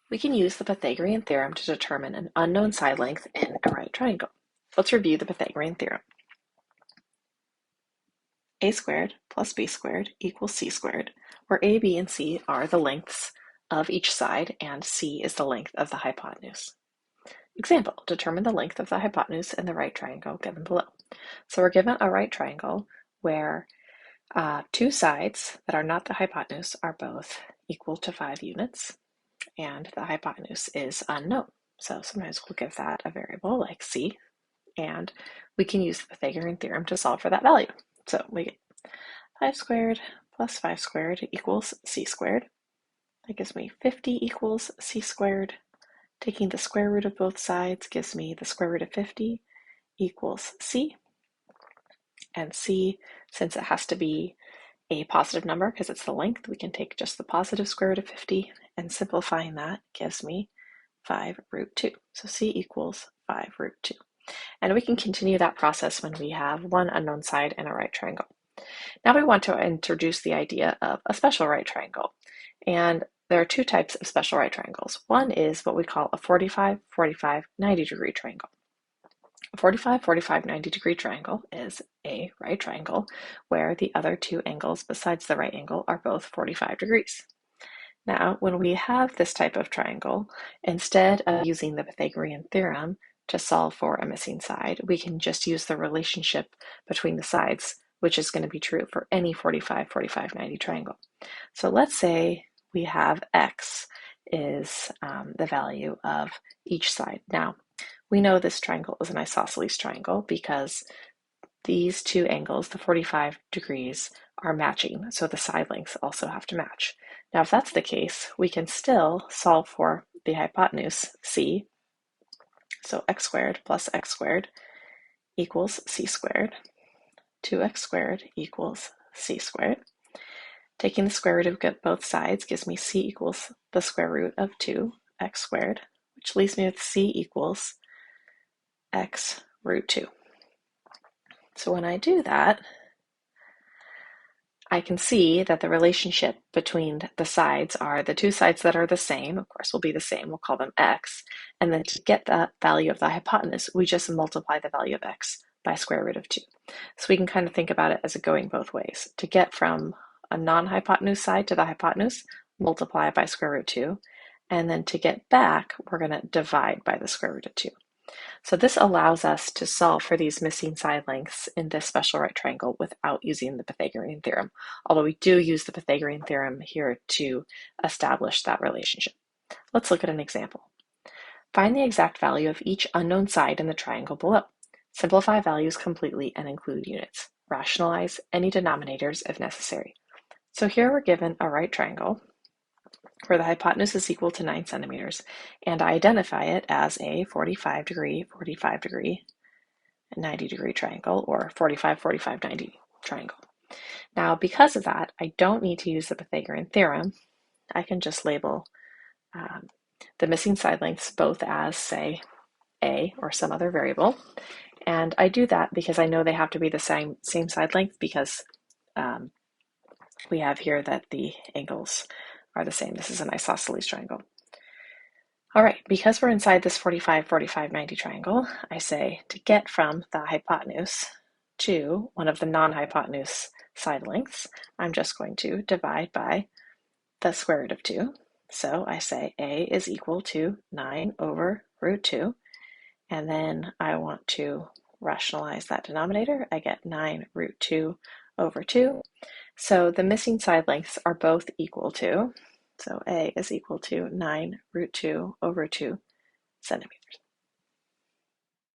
We can use the Pythagorean theorem to determine an unknown side length in a right triangle. Let's review the Pythagorean theorem. A squared plus b squared equals c squared, where a, b, and c are the lengths of each side and c is the length of the hypotenuse. Example, determine the length of the hypotenuse in the right triangle given below. So we're given a right triangle where two sides that are not the hypotenuse are both equal to 5 units, and the hypotenuse is unknown. So sometimes we'll give that a variable like c, and we can use the Pythagorean theorem to solve for that value. So we get 5 squared plus 5 squared equals c squared. That gives me 50 equals c squared. Taking the square root of both sides gives me the square root of 50 equals c. And c, since it has to be a positive number because it's the length, we can take just the positive square root of 50, and simplifying that gives me 5 root 2. So c equals 5 root 2. And we can continue that process when we have one unknown side in a right triangle. Now we want to introduce the idea of a special right triangle. And there are two types of special right triangles. One is what we call a 45, 45, 90 degree triangle. A 45, 45, 90 degree triangle is a right triangle where the other two angles besides the right angle are both 45 degrees. Now, when we have this type of triangle, instead of using the Pythagorean theorem to solve for a missing side, we can just use the relationship between the sides, which is going to be true for any 45, 45, 90 triangle. So let's say we have x is the value of each side. Now, we know this triangle is an isosceles triangle because these two angles, the 45 degrees, are matching, so the side lengths also have to match. Now, if that's the case, we can still solve for the hypotenuse, c. So x squared plus x squared equals c squared. 2x squared equals c squared. Taking the square root of both sides gives me c equals the square root of 2x squared, which leaves me with c equals x root 2. So when I do that, I can see that the relationship between the sides are the two sides that are the same, of course will be the same, we'll call them x, and then to get the value of the hypotenuse, we just multiply the value of x by square root of 2. So we can kind of think about it as it going both ways. To get from a non-hypotenuse side to the hypotenuse, multiply by square root 2, and then to get back, we're going to divide by the square root of 2. So this allows us to solve for these missing side lengths in this special right triangle without using the Pythagorean theorem, although we do use the Pythagorean theorem here to establish that relationship. Let's look at an example. Find the exact value of each unknown side in the triangle below. Simplify values completely and include units. Rationalize any denominators if necessary. So here we're given a right triangle where the hypotenuse is equal to 9 centimeters, and I identify it as a 45 degree, 45 degree, 90 degree triangle, or 45, 45, 90 triangle. Now, because of that, I don't need to use the Pythagorean theorem. I can just label the missing side lengths both as, say, a or some other variable. And I do that because I know they have to be the same side length because we have here that the angles are the same. This is an isosceles triangle. All right, because we're inside this 45, 45, 90 triangle, I say to get from the hypotenuse to one of the non-hypotenuse side lengths, I'm just going to divide by the square root of 2. So I say a is equal to 9 over root 2, and then I want to rationalize that denominator. I get 9 root 2 over 2. So the missing side lengths are both equal to, so a is equal to 9 root 2 over 2 centimeters.